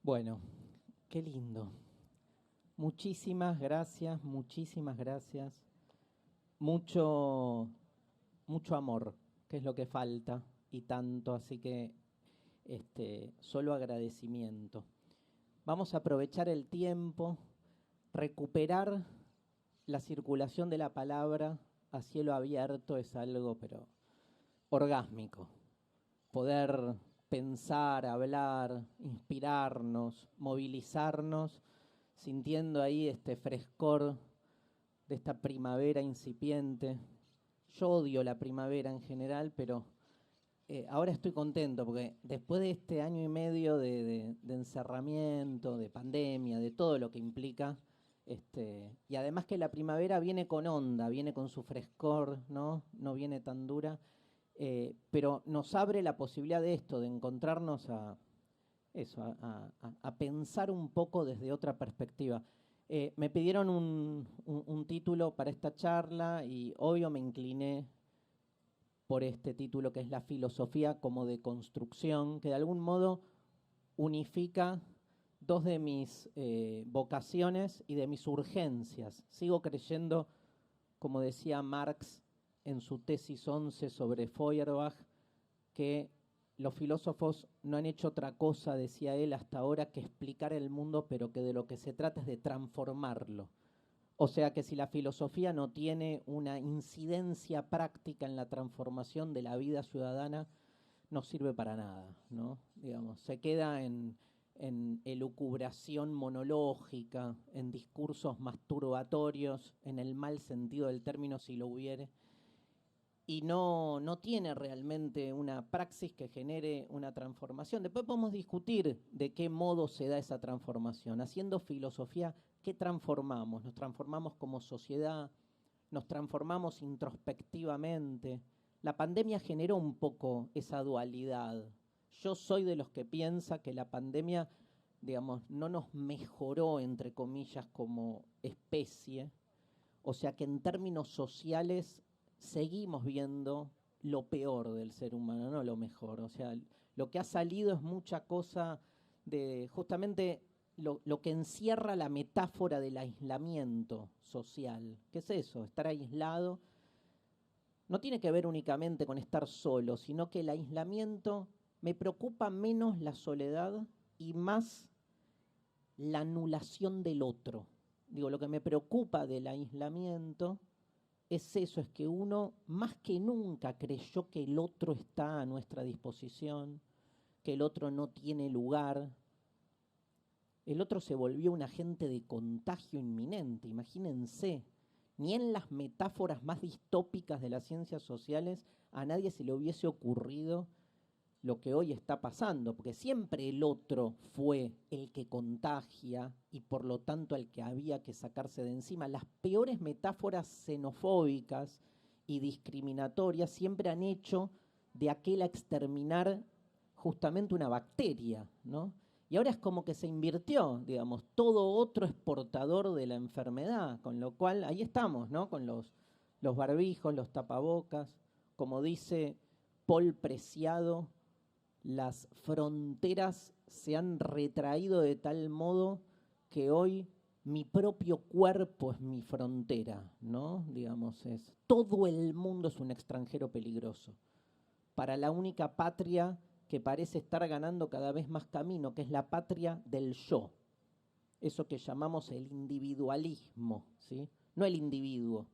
Bueno, qué lindo. Muchísimas gracias, muchísimas gracias. Mucho, mucho amor, que es lo que falta y tanto, así que solo agradecimiento. Vamos a aprovechar el tiempo, recuperar la circulación de la palabra a cielo abierto es algo, pero orgásmico. Poder pensar, hablar, inspirarnos, movilizarnos, sintiendo ahí este frescor de esta primavera incipiente. Yo odio la primavera en general, pero ahora estoy contento porque después de este año y medio de encerramiento, de pandemia, de todo lo que implica, y además que la primavera viene con onda, viene con su frescor, ¿no? No viene tan dura, pero nos abre la posibilidad de esto, de encontrarnos a pensar un poco desde otra perspectiva. Me pidieron un título para esta charla y obvio me incliné por este título que es la filosofía como de construcción, que de algún modo unifica dos de mis vocaciones y de mis urgencias. Sigo creyendo, como decía Marx en su tesis 11 sobre Feuerbach, que los filósofos no han hecho otra cosa, decía él hasta ahora, que explicar el mundo, pero que de lo que se trata es de transformarlo. O sea que si la filosofía no tiene una incidencia práctica en la transformación de la vida ciudadana, no sirve para nada, ¿no? Digamos, se queda en elucubración monológica, en discursos masturbatorios, en el mal sentido del término si lo hubiere, y no tiene realmente una praxis que genere una transformación. Después podemos discutir de qué modo se da esa transformación. Haciendo filosofía, ¿qué transformamos? Nos transformamos como sociedad, nos transformamos introspectivamente. La pandemia generó un poco esa dualidad. Yo soy de los que piensa que la pandemia, digamos, no nos mejoró, entre comillas, como especie. O sea que en términos sociales seguimos viendo lo peor del ser humano, no lo mejor. O sea, lo que ha salido es mucha cosa de justamente lo que encierra la metáfora del aislamiento social. ¿Qué es eso? Estar aislado no tiene que ver únicamente con estar solo, sino que el aislamiento me preocupa menos la soledad y más la anulación del otro. Digo, lo que me preocupa del aislamiento es eso, es que uno más que nunca creyó que el otro está a nuestra disposición, que el otro no tiene lugar. El otro se volvió un agente de contagio inminente, imagínense. Ni en las metáforas más distópicas de las ciencias sociales a nadie se le hubiese ocurrido lo que hoy está pasando, porque siempre el otro fue el que contagia y por lo tanto el que había que sacarse de encima. Las peores metáforas xenofóbicas y discriminatorias siempre han hecho de aquel a exterminar justamente una bacteria, ¿no? Y ahora es como que se invirtió, digamos, todo otro es portador de la enfermedad, con lo cual ahí estamos, ¿no? Con los barbijos, los tapabocas, como dice Paul Preciado, las fronteras se han retraído de tal modo que hoy mi propio cuerpo es mi frontera, ¿no? Digamos, todo el mundo es un extranjero peligroso para la única patria que parece estar ganando cada vez más camino, que es la patria del yo, eso que llamamos el individualismo, ¿sí? No el individuo,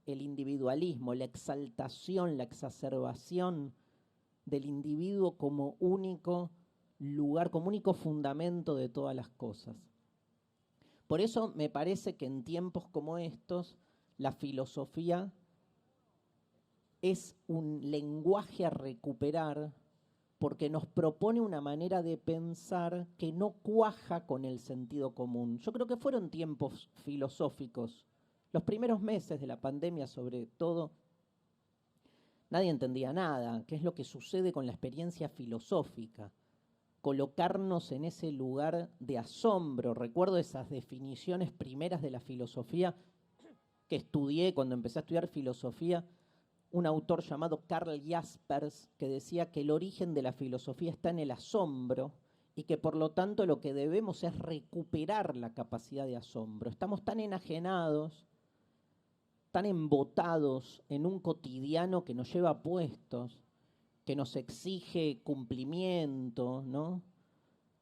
el individualismo, la exaltación, la exacerbación del individuo como único lugar, como único fundamento de todas las cosas. Por eso me parece que en tiempos como estos, la filosofía es un lenguaje a recuperar porque nos propone una manera de pensar que no cuaja con el sentido común. Yo creo que fueron tiempos filosóficos. Los primeros meses de la pandemia, sobre todo, nadie entendía nada. ¿Qué es lo que sucede con la experiencia filosófica? Colocarnos en ese lugar de asombro. Recuerdo esas definiciones primeras de la filosofía que estudié cuando empecé a estudiar filosofía, un autor llamado Karl Jaspers que decía que el origen de la filosofía está en el asombro y que por lo tanto lo que debemos es recuperar la capacidad de asombro. Estamos tan enajenados, tan embotados en un cotidiano que nos lleva puestos, que nos exige cumplimiento, ¿no?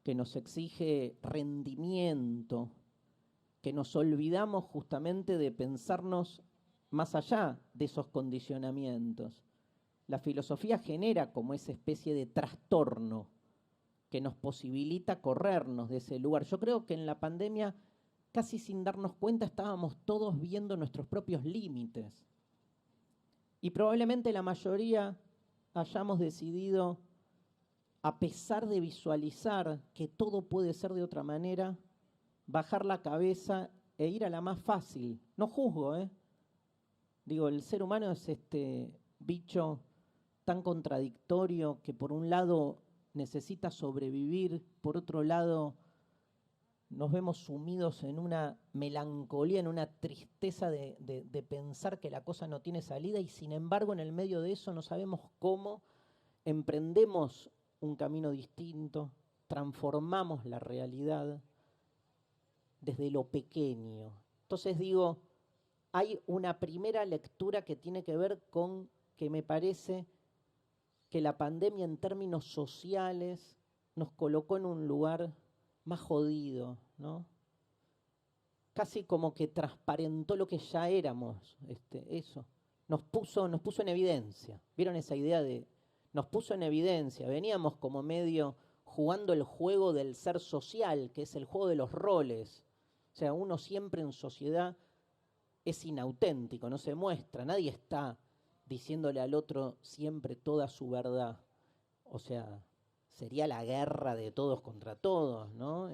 Que nos exige rendimiento, que nos olvidamos justamente de pensarnos más allá de esos condicionamientos. La filosofía genera como esa especie de trastorno que nos posibilita corrernos de ese lugar. Yo creo que en la pandemia, casi sin darnos cuenta, estábamos todos viendo nuestros propios límites. Y probablemente la mayoría hayamos decidido, a pesar de visualizar que todo puede ser de otra manera, bajar la cabeza e ir a la más fácil. No juzgo, ¿eh? Digo, el ser humano es este bicho tan contradictorio que por un lado necesita sobrevivir, por otro lado nos vemos sumidos en una melancolía, en una tristeza de pensar que la cosa no tiene salida y sin embargo en el medio de eso no sabemos cómo emprendemos un camino distinto, transformamos la realidad desde lo pequeño. Entonces digo, hay una primera lectura que tiene que ver con que me parece que la pandemia en términos sociales nos colocó en un lugar más jodido, ¿no? Casi como que transparentó lo que ya éramos, eso. Nos puso en evidencia. ¿Vieron esa idea de nos puso en evidencia? Veníamos como medio jugando el juego del ser social, que es el juego de los roles. O sea, uno siempre en sociedad es inauténtico, no se muestra, nadie está diciéndole al otro siempre toda su verdad. O sea, sería la guerra de todos contra todos, ¿no?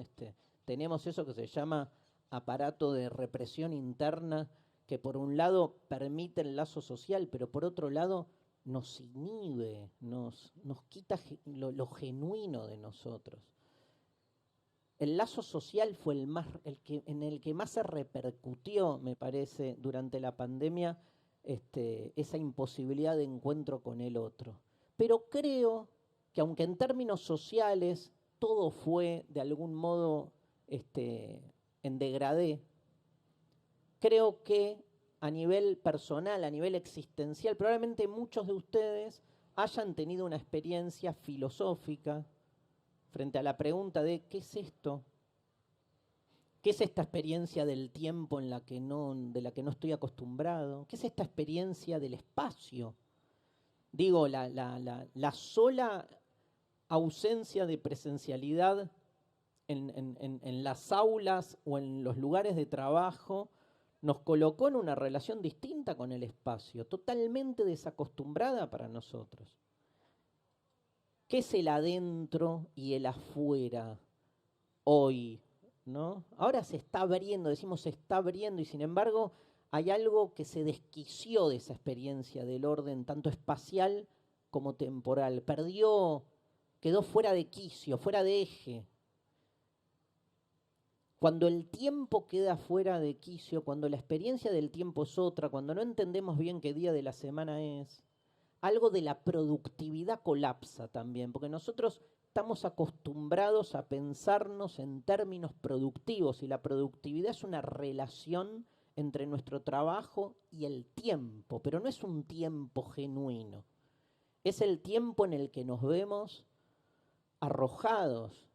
Tenemos eso que se llama aparato de represión interna, que por un lado permite el lazo social, pero por otro lado nos inhibe, nos quita lo genuino de nosotros. El lazo social fue en el que más se repercutió, me parece, durante la pandemia, esa imposibilidad de encuentro con el otro. Pero creo que aunque en términos sociales todo fue de algún modo en degradé, creo que a nivel personal, a nivel existencial, probablemente muchos de ustedes hayan tenido una experiencia filosófica frente a la pregunta de ¿qué es esto? ¿Qué es esta experiencia del tiempo de la que no estoy acostumbrado? ¿Qué es esta experiencia del espacio? Digo, la sola ausencia de presencialidad en las aulas o en los lugares de trabajo nos colocó en una relación distinta con el espacio, totalmente desacostumbrada para nosotros. ¿Qué es el adentro y el afuera hoy? ¿No? Ahora se está abriendo, decimos se está abriendo, y sin embargo hay algo que se desquició de esa experiencia del orden tanto espacial como temporal. Quedó fuera de quicio, fuera de eje. Cuando el tiempo queda fuera de quicio, cuando la experiencia del tiempo es otra, cuando no entendemos bien qué día de la semana es, algo de la productividad colapsa también, porque nosotros estamos acostumbrados a pensarnos en términos productivos y la productividad es una relación entre nuestro trabajo y el tiempo, pero no es un tiempo genuino, es el tiempo en el que nos vemos arrojados,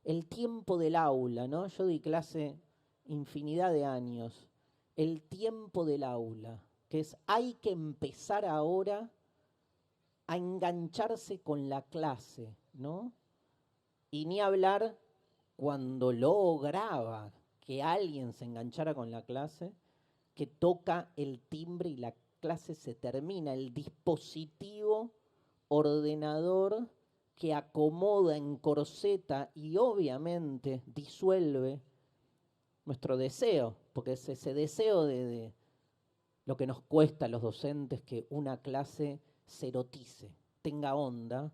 el tiempo del aula, ¿no? Yo di clase infinidad de años, el tiempo del aula, que es hay que empezar ahora a engancharse con la clase, ¿no? Y ni hablar cuando lograba que alguien se enganchara con la clase, que toca el timbre y la clase se termina, el dispositivo ordenador que acomoda, encorseta y obviamente disuelve nuestro deseo, porque es ese deseo de lo que nos cuesta a los docentes que una clase se erotice, tenga onda,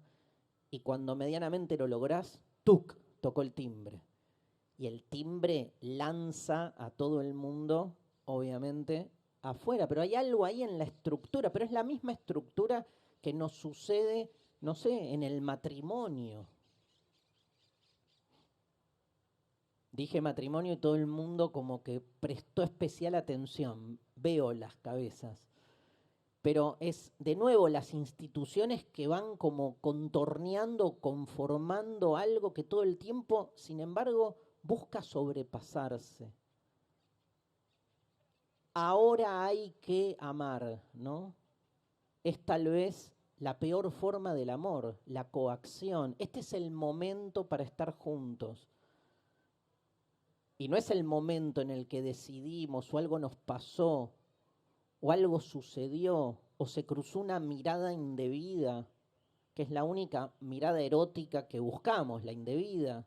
y cuando medianamente lo lográs, ¡tuc!, tocó el timbre. Y el timbre lanza a todo el mundo, obviamente, afuera. Pero hay algo ahí en la estructura, pero es la misma estructura que nos sucede, no sé, en el matrimonio. Dije matrimonio y todo el mundo como que prestó especial atención. Veo las cabezas. Pero es de nuevo las instituciones que van como contorneando, conformando algo que todo el tiempo, sin embargo, busca sobrepasarse. Ahora hay que amar, ¿no? Es tal vez la peor forma del amor, la coacción. Este es el momento para estar juntos. Y no es el momento en el que decidimos o algo nos pasó o algo sucedió o se cruzó una mirada indebida, que es la única mirada erótica que buscamos, la indebida,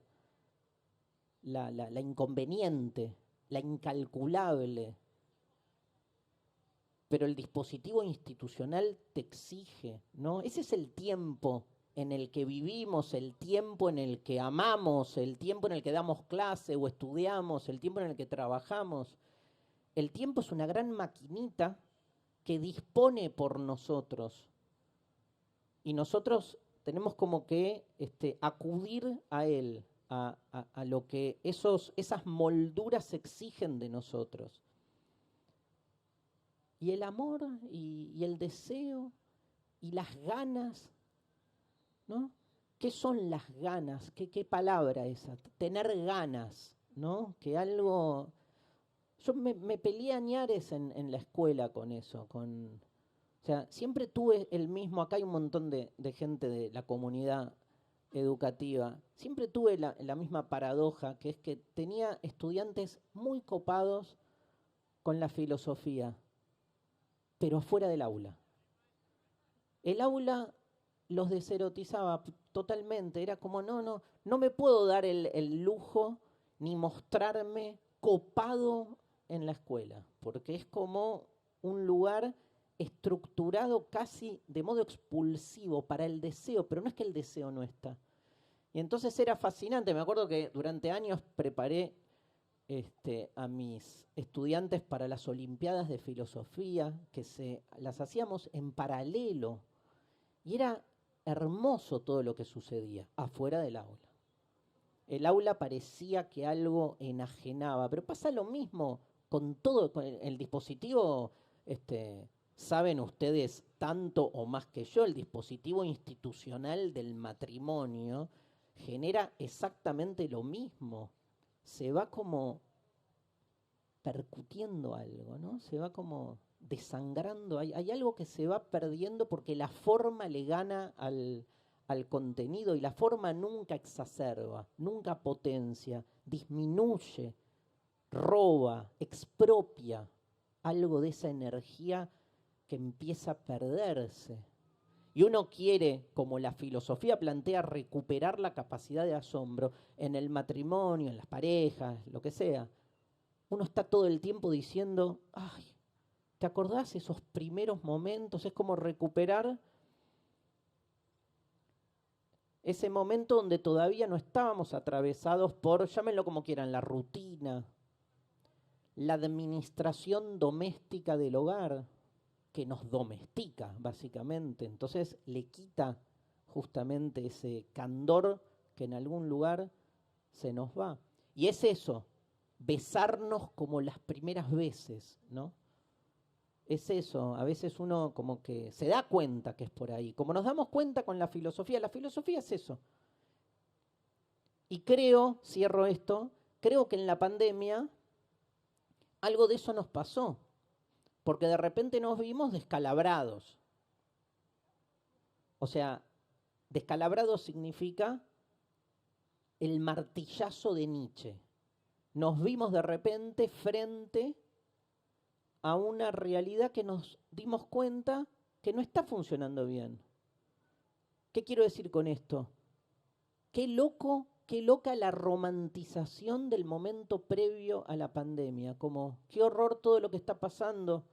la inconveniente, la incalculable. Pero el dispositivo institucional te exige, ¿no? Ese es el tiempo en el que vivimos, el tiempo en el que amamos, el tiempo en el que damos clase o estudiamos, el tiempo en el que trabajamos. El tiempo es una gran maquinita que dispone por nosotros. Y nosotros tenemos como que acudir a él, a lo que esas molduras exigen de nosotros. Y el amor y el deseo y las ganas, ¿no? ¿Qué son las ganas? ¿Qué palabra esa? Tener ganas, ¿no? Que algo... Yo me peleé a ñares en la escuela con eso, o sea, siempre tuve el mismo, acá hay un montón de gente de la comunidad educativa, siempre tuve la misma paradoja, que es que tenía estudiantes muy copados con la filosofía, pero afuera del aula. El aula los deserotizaba totalmente, era como, no me puedo dar el lujo ni mostrarme copado en la escuela, porque es como un lugar estructurado casi de modo expulsivo para el deseo, pero no es que el deseo no está. Y entonces era fascinante, me acuerdo que durante años preparé a mis estudiantes para las Olimpiadas de Filosofía, que las hacíamos en paralelo, y era hermoso todo lo que sucedía afuera del aula. El aula parecía que algo enajenaba, pero pasa lo mismo con todo, con el dispositivo, saben ustedes tanto o más que yo, el dispositivo institucional del matrimonio genera exactamente lo mismo. Se va como percutiendo algo, ¿no? Se va como desangrando. Hay algo que se va perdiendo porque la forma le gana al contenido y la forma nunca exacerba, nunca potencia, disminuye, roba, expropia algo de esa energía que empieza a perderse. Y uno quiere, como la filosofía plantea, recuperar la capacidad de asombro en el matrimonio, en las parejas, lo que sea. Uno está todo el tiempo diciendo, ay, ¿te acordás esos primeros momentos? Es como recuperar ese momento donde todavía no estábamos atravesados por, llámenlo como quieran, la rutina, la administración doméstica del hogar, que nos domestica, básicamente. Entonces le quita justamente ese candor que en algún lugar se nos va. Y es eso, besarnos como las primeras veces, ¿no? Es eso, a veces uno como que se da cuenta que es por ahí. Como nos damos cuenta con la filosofía es eso. Y creo, cierro esto, creo que en la pandemia algo de eso nos pasó, porque de repente nos vimos descalabrados. O sea, descalabrado significa el martillazo de Nietzsche. Nos vimos de repente frente a una realidad que nos dimos cuenta que no está funcionando bien. ¿Qué quiero decir con esto? Qué loca la romantización del momento previo a la pandemia. Como, qué horror todo lo que está pasando.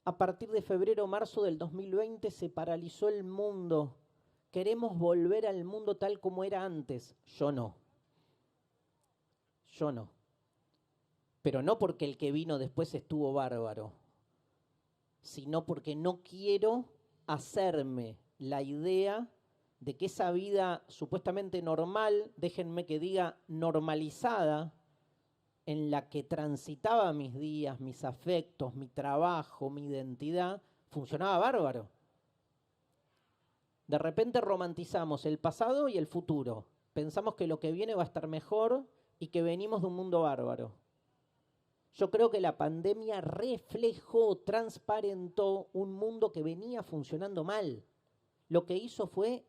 A partir de febrero o marzo del 2020 se paralizó el mundo. Queremos volver al mundo tal como era antes. Yo no. Pero no porque el que vino después estuvo bárbaro, sino porque no quiero hacerme la idea de que esa vida supuestamente normal, déjenme que diga normalizada, en la que transitaba mis días, mis afectos, mi trabajo, mi identidad, funcionaba bárbaro. De repente romantizamos el pasado y el futuro. Pensamos que lo que viene va a estar mejor y que venimos de un mundo bárbaro. Yo creo que la pandemia reflejó, transparentó un mundo que venía funcionando mal. Lo que hizo fue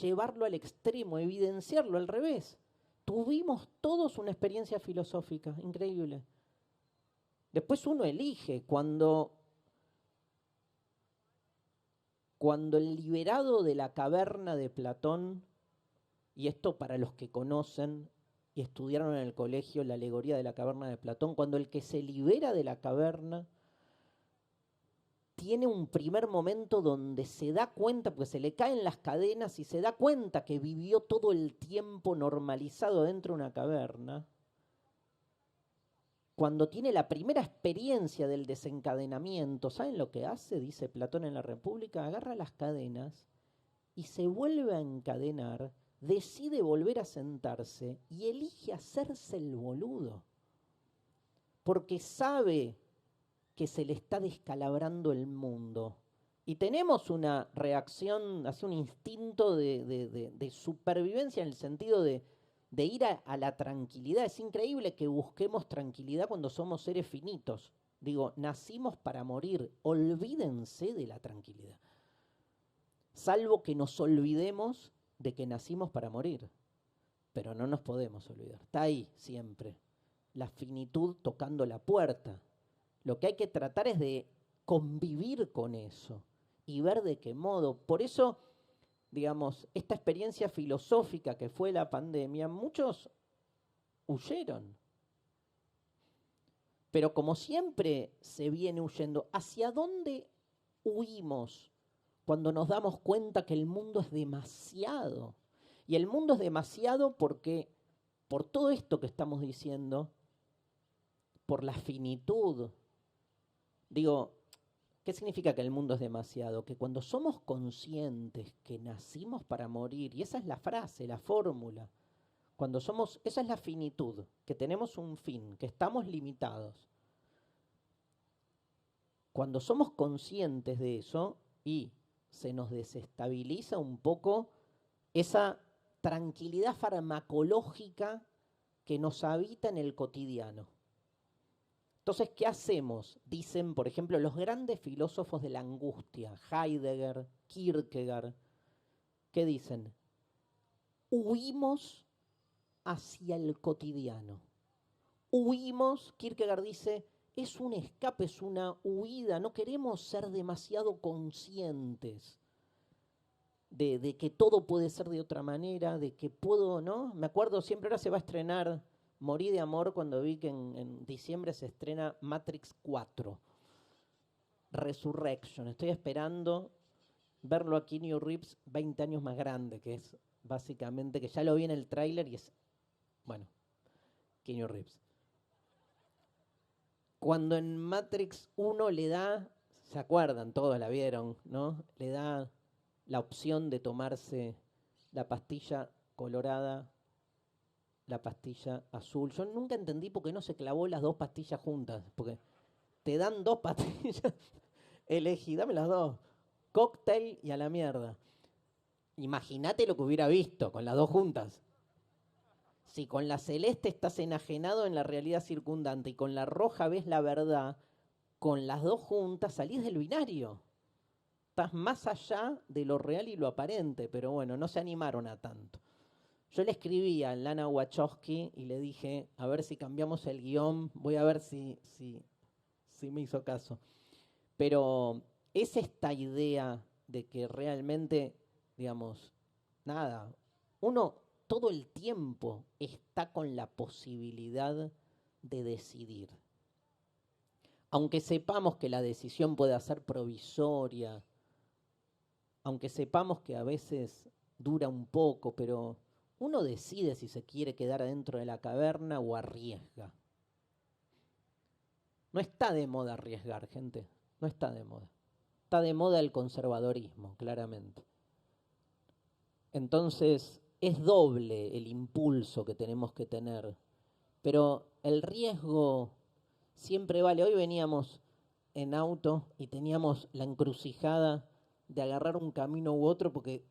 llevarlo al extremo, evidenciarlo al revés. Tuvimos todos una experiencia filosófica increíble. Después uno elige cuando el liberado de la caverna de Platón, y esto para los que conocen y estudiaron en el colegio la alegoría de la caverna de Platón, cuando el que se libera de la caverna tiene un primer momento donde se da cuenta, porque se le caen las cadenas y se da cuenta que vivió todo el tiempo normalizado dentro de una caverna. Cuando tiene la primera experiencia del desencadenamiento, ¿saben lo que hace? Dice Platón en la República, agarra las cadenas y se vuelve a encadenar, decide volver a sentarse y elige hacerse el boludo, porque sabe que se le está descalabrando el mundo. Y tenemos una reacción, así un instinto de supervivencia en el sentido de ir a la tranquilidad. Es increíble que busquemos tranquilidad cuando somos seres finitos. Digo, nacimos para morir, olvídense de la tranquilidad. Salvo que nos olvidemos de que nacimos para morir. Pero no nos podemos olvidar. Está ahí siempre. La finitud tocando la puerta. Lo que hay que tratar es de convivir con eso y ver de qué modo. Por eso, digamos, esta experiencia filosófica que fue la pandemia, muchos huyeron. Pero como siempre se viene huyendo, ¿hacia dónde huimos cuando nos damos cuenta que el mundo es demasiado? Y el mundo es demasiado porque, por todo esto que estamos diciendo, por la finitud. Digo, ¿qué significa que el mundo es demasiado? Que cuando somos conscientes que nacimos para morir, y esa es la frase, la fórmula, cuando somos, esa es la finitud, que tenemos un fin, que estamos limitados. Cuando somos conscientes de eso y se nos desestabiliza un poco esa tranquilidad farmacológica que nos habita en el cotidiano. Entonces, ¿qué hacemos? Dicen, por ejemplo, los grandes filósofos de la angustia, Heidegger, Kierkegaard, ¿qué dicen? Huimos hacia el cotidiano. Huimos, Kierkegaard dice, es un escape, es una huida, no queremos ser demasiado conscientes de que todo puede ser de otra manera, de que puedo, ¿no? Me acuerdo siempre, ahora se va a estrenar, morí de amor cuando vi que en diciembre se estrena Matrix 4, Resurrection. Estoy esperando verlo a Keanu Reeves 20 años más grande, que es básicamente, que ya lo vi en el tráiler y es, bueno, Keanu Reeves. Cuando en Matrix 1 le da, se acuerdan, todos la vieron, ¿no? Le da la opción de tomarse la pastilla colorada, la pastilla azul. Yo nunca entendí por qué no se clavó las dos pastillas juntas, porque te dan dos pastillas, elegí, dame las dos, cóctel y a la mierda. Imagínate lo que hubiera visto con las dos juntas. Si con la celeste estás enajenado en la realidad circundante y con la roja ves la verdad, con las dos juntas salís del binario. Estás más allá de lo real y lo aparente, pero bueno, no se animaron a tanto. Yo le escribí a Lana Wachowski y le dije, a ver si cambiamos el guión, voy a ver si me hizo caso. Pero es esta idea de que realmente, digamos, nada, uno todo el tiempo está con la posibilidad de decidir. Aunque sepamos que la decisión puede ser provisoria, aunque sepamos que a veces dura un poco, pero uno decide si se quiere quedar adentro de la caverna o arriesga. No está de moda arriesgar, gente. No está de moda. Está de moda el conservadorismo, claramente. Entonces, es doble el impulso que tenemos que tener, pero el riesgo siempre vale. Hoy veníamos en auto y teníamos la encrucijada de agarrar un camino u otro porque,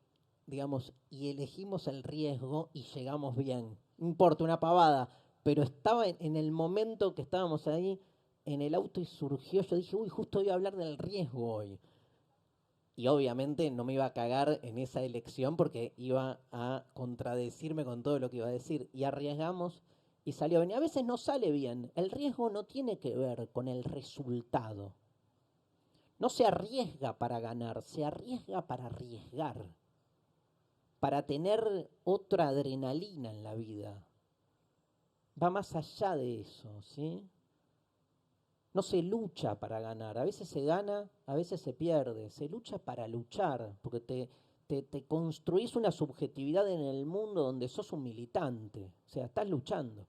digamos, y elegimos el riesgo y llegamos bien. No importa, una pavada, pero estaba en el momento que estábamos ahí en el auto y surgió, yo dije, uy, justo voy a hablar del riesgo hoy. Y obviamente no me iba a cagar en esa elección porque iba a contradecirme con todo lo que iba a decir. Y arriesgamos y salió bien. Y a veces no sale bien. El riesgo no tiene que ver con el resultado. No se arriesga para ganar, se arriesga para arriesgar, para tener otra adrenalina en la vida. Va más allá de eso, ¿sí? No se lucha para ganar, a veces se gana, a veces se pierde, se lucha para luchar, porque te construís una subjetividad en el mundo donde sos un militante, o sea, estás luchando.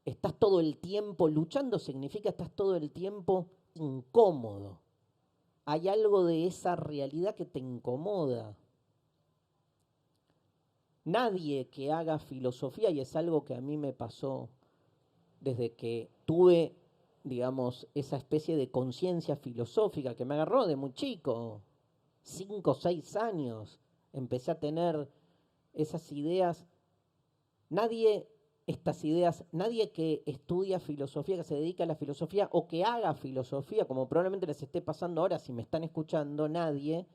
Estás todo el tiempo luchando, significa estás todo el tiempo incómodo. Hay algo de esa realidad que te incomoda. Nadie que haga filosofía, y es algo que a mí me pasó desde que tuve, digamos, esa especie de conciencia filosófica que me agarró de muy chico, 5 o 6 años, empecé a tener esas ideas. Nadie, estas ideas, nadie que estudia filosofía, que se dedica a la filosofía o que haga filosofía, como probablemente les esté pasando ahora si me están escuchando, nadie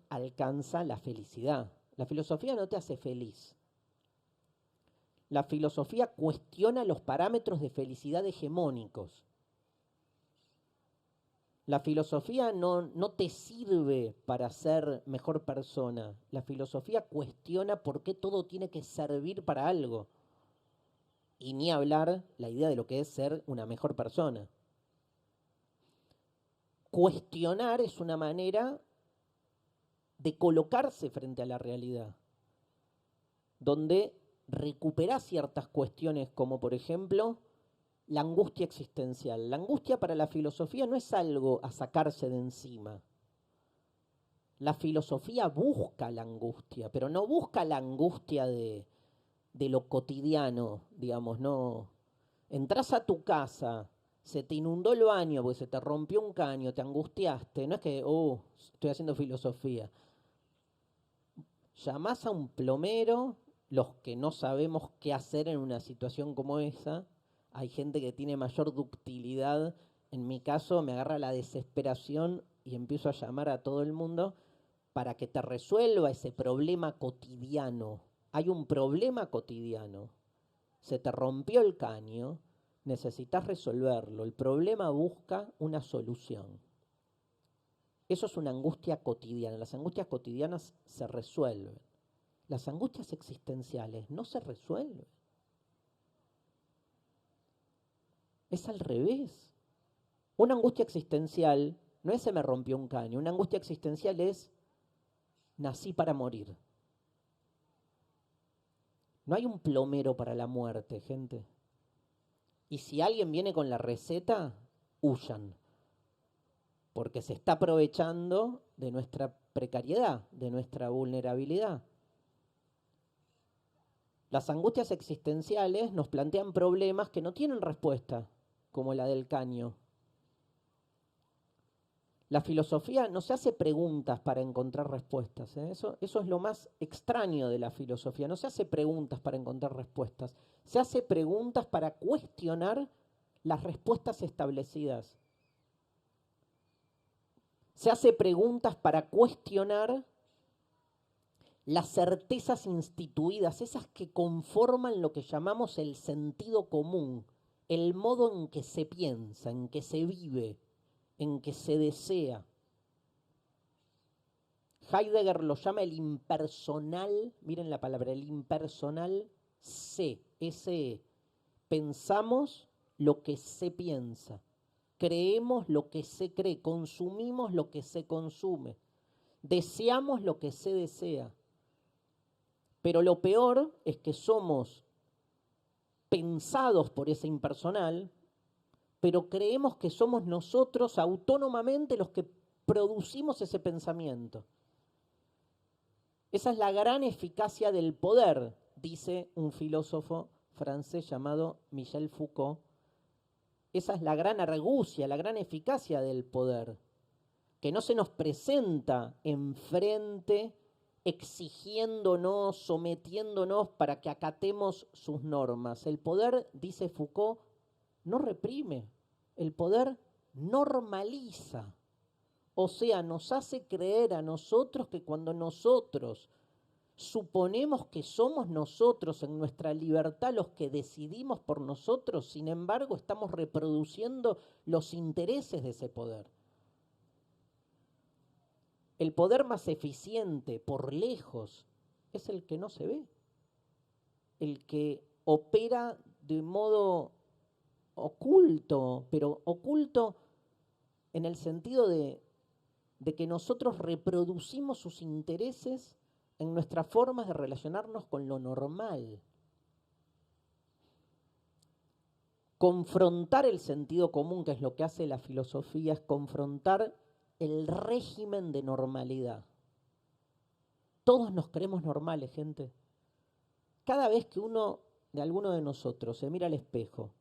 alcanza la felicidad. La filosofía no te hace feliz. La filosofía cuestiona los parámetros de felicidad hegemónicos. La filosofía no te sirve para ser mejor persona. La filosofía cuestiona por qué todo tiene que servir para algo. Y ni hablar la idea de lo que es ser una mejor persona. Cuestionar es una manera de colocarse frente a la realidad, donde recuperás ciertas cuestiones como por ejemplo la angustia existencial. La angustia para la filosofía no es algo a sacarse de encima. La filosofía busca la angustia, pero no busca la angustia de lo cotidiano, digamos, no. Entrás a tu casa, se te inundó el baño porque se te rompió un caño, te angustiaste, no es que, estoy haciendo filosofía. Llamás a un plomero, los que no sabemos qué hacer en una situación como esa. Hay gente que tiene mayor ductilidad. En mi caso, me agarra la desesperación y empiezo a llamar a todo el mundo para que te resuelva ese problema cotidiano. Hay un problema cotidiano. Se te rompió el caño, necesitas resolverlo. El problema busca una solución. Eso es una angustia cotidiana. Las angustias cotidianas se resuelven. Las angustias existenciales no se resuelven. Es al revés. Una angustia existencial no es se me rompió un caño. Una angustia existencial es nací para morir. No hay un plomero para la muerte, gente. Y si alguien viene con la receta, huyan. Porque se está aprovechando de nuestra precariedad, de nuestra vulnerabilidad. Las angustias existenciales nos plantean problemas que no tienen respuesta, como la del caño. La filosofía no se hace preguntas para encontrar respuestas, ¿eh? Eso es lo más extraño de la filosofía. No se hace preguntas para encontrar respuestas. Se hace preguntas para cuestionar las respuestas establecidas. Se hace preguntas para cuestionar las certezas instituidas, esas que conforman lo que llamamos el sentido común, el modo en que se piensa, en que se vive, en que se desea. Heidegger lo llama el impersonal, miren la palabra, el impersonal se, ese. Pensamos lo que se piensa, creemos lo que se cree, consumimos lo que se consume, deseamos lo que se desea. Pero lo peor es que somos pensados por ese impersonal, pero creemos que somos nosotros autónomamente los que producimos ese pensamiento. Esa es la gran eficacia del poder, dice un filósofo francés llamado Michel Foucault. Esa es la gran argucia, la gran eficacia del poder, que no se nos presenta enfrente exigiéndonos, sometiéndonos para que acatemos sus normas. El poder, dice Foucault, no reprime, el poder normaliza. O sea, nos hace creer a nosotros que cuando nosotros suponemos que somos nosotros en nuestra libertad los que decidimos por nosotros, sin embargo, estamos reproduciendo los intereses de ese poder. El poder más eficiente, por lejos, es el que no se ve, el que opera de modo oculto, pero oculto en el sentido de que nosotros reproducimos sus intereses en nuestras formas de relacionarnos con lo normal. Confrontar el sentido común, que es lo que hace la filosofía, es confrontar el régimen de normalidad. Todos nos creemos normales, gente. Cada vez que alguno de nosotros se mira al espejo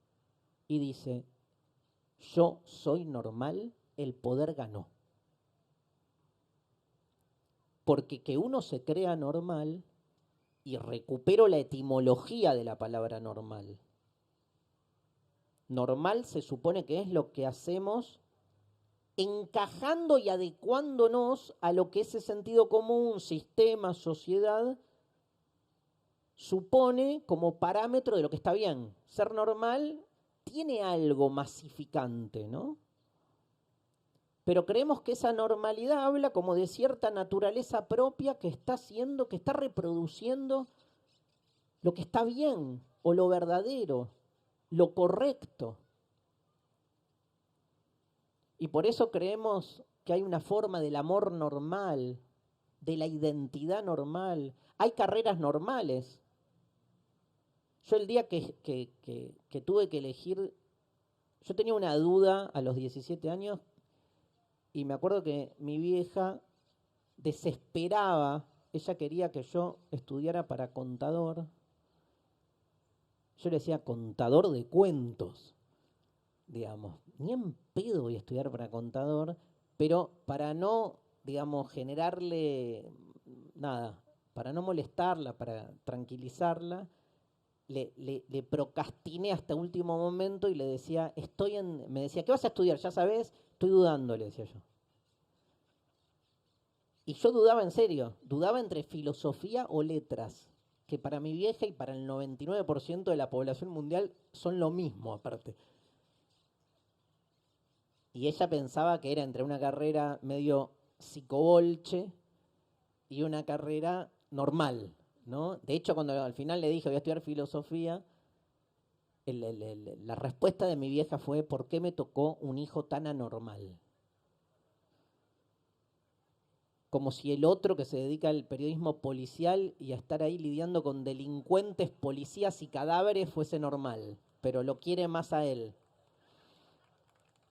y dice, yo soy normal, el poder ganó. Porque que uno se crea normal, y recupero la etimología de la palabra normal. Normal se supone que es lo que hacemos encajando y adecuándonos a lo que ese sentido común, sistema, sociedad, supone como parámetro de lo que está bien. Ser normal tiene algo masificante, ¿no? Pero creemos que esa normalidad habla como de cierta naturaleza propia que está haciendo, que está reproduciendo lo que está bien o lo verdadero, lo correcto. Y por eso creemos que hay una forma del amor normal, de la identidad normal. Hay carreras normales. Yo el día que tuve que elegir, yo tenía una duda a los 17 años y me acuerdo que mi vieja desesperaba, ella quería que yo estudiara para contador. Yo le decía contador de cuentos, digamos, ni en pedo voy a estudiar para contador, pero para no, digamos, generarle nada, para no molestarla, para tranquilizarla, le procrastiné hasta último momento y le decía, me decía, ¿qué vas a estudiar? Ya sabes, estoy dudando, le decía yo. Y yo dudaba en serio, dudaba entre filosofía o letras, que para mi vieja y para el 99% de la población mundial son lo mismo aparte. Y ella pensaba que era entre una carrera medio psicobolche y una carrera normal, ¿no? De hecho, cuando al final le dije voy a estudiar filosofía, la respuesta de mi vieja fue ¿por qué me tocó un hijo tan anormal? Como si el otro que se dedica al periodismo policial y a estar ahí lidiando con delincuentes, policías y cadáveres fuese normal, pero lo quiere más a él.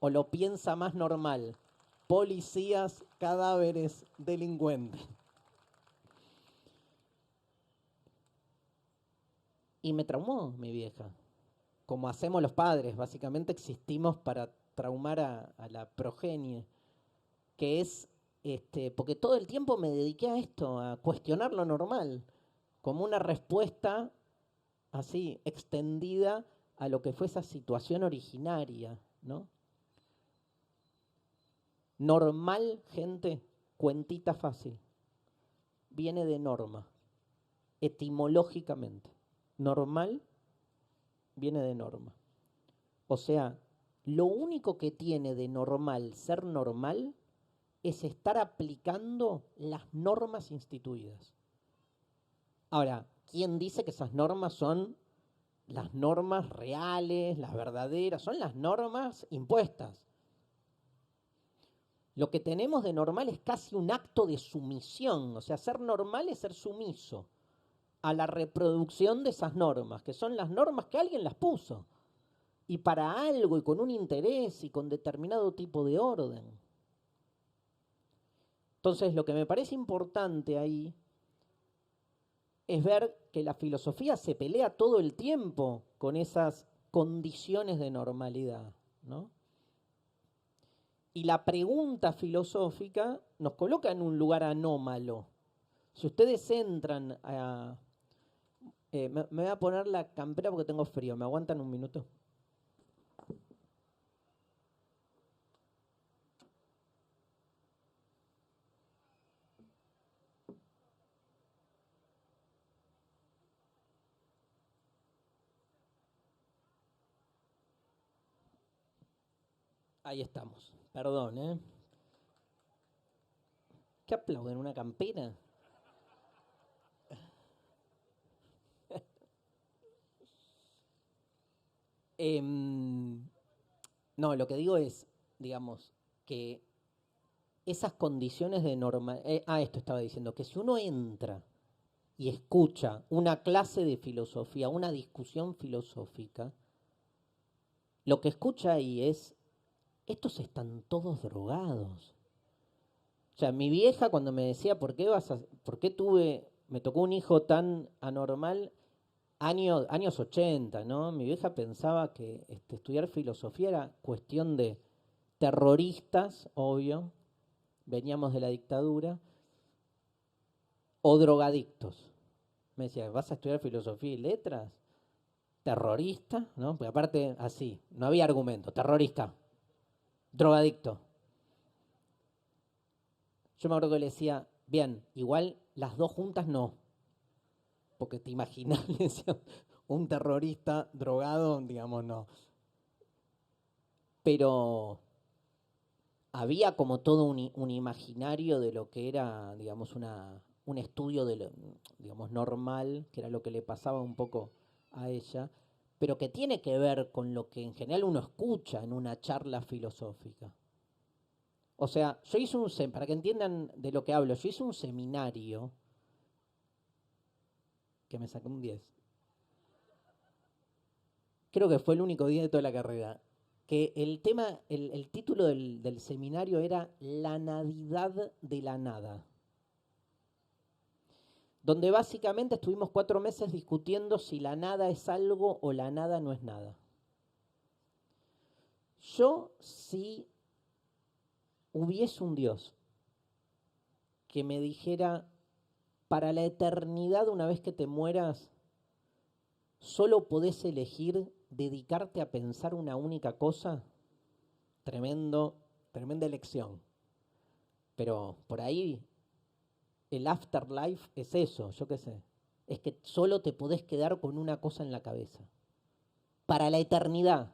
O lo piensa más normal. Policías, cadáveres, delincuentes. Y me traumó mi vieja. Como hacemos los padres, básicamente existimos para traumar a la progenie. Que es, porque todo el tiempo me dediqué a esto, a cuestionar lo normal. Como una respuesta así, extendida a lo que fue esa situación originaria, ¿no? Normal, gente, cuentita fácil, viene de norma, etimológicamente. Normal viene de norma. O sea, lo único que tiene de normal ser normal es estar aplicando las normas instituidas. Ahora, ¿quién dice que esas normas son las normas reales, las verdaderas? Son las normas impuestas. Lo que tenemos de normal es casi un acto de sumisión. O sea, ser normal es ser sumiso a la reproducción de esas normas, que son las normas que alguien las puso. Y para algo, y con un interés, y con determinado tipo de orden. Entonces, lo que me parece importante ahí es ver que la filosofía se pelea todo el tiempo con esas condiciones de normalidad, ¿no? Y la pregunta filosófica nos coloca en un lugar anómalo. Si ustedes entran a... me voy a poner la campera porque tengo frío. ¿Me aguantan un minuto? Ahí estamos. Perdón, ¿eh? ¿Qué aplauden? ¿Una campera? No, lo que digo es, digamos, que esas condiciones de norma... esto estaba diciendo, que si uno entra y escucha una clase de filosofía, una discusión filosófica, lo que escucha ahí es, estos están todos drogados. O sea, mi vieja cuando me decía, ¿por qué me tocó un hijo tan anormal? Años 80, ¿no? Mi vieja pensaba que estudiar filosofía era cuestión de terroristas, obvio, veníamos de la dictadura, o drogadictos. Me decía, ¿vas a estudiar filosofía y letras? Terrorista, ¿no? Porque aparte, así, no había argumento. Terrorista, drogadicto. Yo me acuerdo que le decía, bien, igual las dos juntas no. Porque te imaginas, le decía, un terrorista drogado, digamos, no. Pero había como todo un imaginario de lo que era, digamos, un estudio de lo, digamos, normal, que era lo que le pasaba un poco a ella, pero que tiene que ver con lo que en general uno escucha en una charla filosófica. O sea, para que entiendan de lo que hablo, yo hice un seminario que me sacó un 10. Creo que fue el único día de toda la carrera. Que el título del seminario era La nadidad de la nada. Donde básicamente estuvimos 4 meses discutiendo si la nada es algo o la nada no es nada. Yo, si hubiese un Dios que me dijera, para la eternidad, una vez que te mueras, solo podés elegir dedicarte a pensar una única cosa, tremenda elección. Pero por ahí el afterlife es eso, yo qué sé. Es que solo te podés quedar con una cosa en la cabeza. Para la eternidad,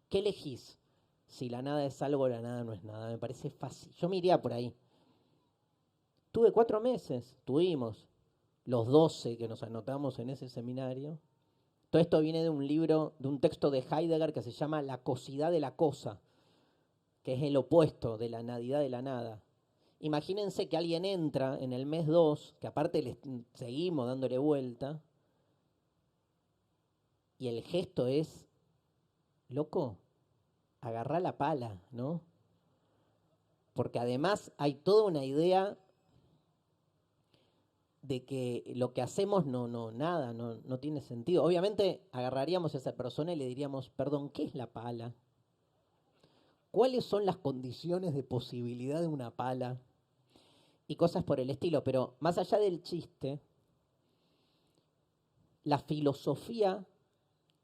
¿qué elegís? Si la nada es algo, la nada no es nada. Me parece fácil. Yo me iría por ahí. Tuve 4 meses, tuvimos los 12 que nos anotamos en ese seminario. Todo esto viene de un libro, de un texto de Heidegger que se llama La cosidad de la cosa, que es el opuesto de la nadidad de la nada. Imagínense que alguien entra en el mes 2, que aparte le seguimos dándole vuelta, y el gesto es, loco, agarrá la pala, ¿no? Porque además hay toda una idea de que lo que hacemos no tiene sentido. Obviamente agarraríamos a esa persona y le diríamos, perdón, ¿qué es la pala? ¿Cuáles son las condiciones de posibilidad de una pala? Y cosas por el estilo. Pero más allá del chiste, la filosofía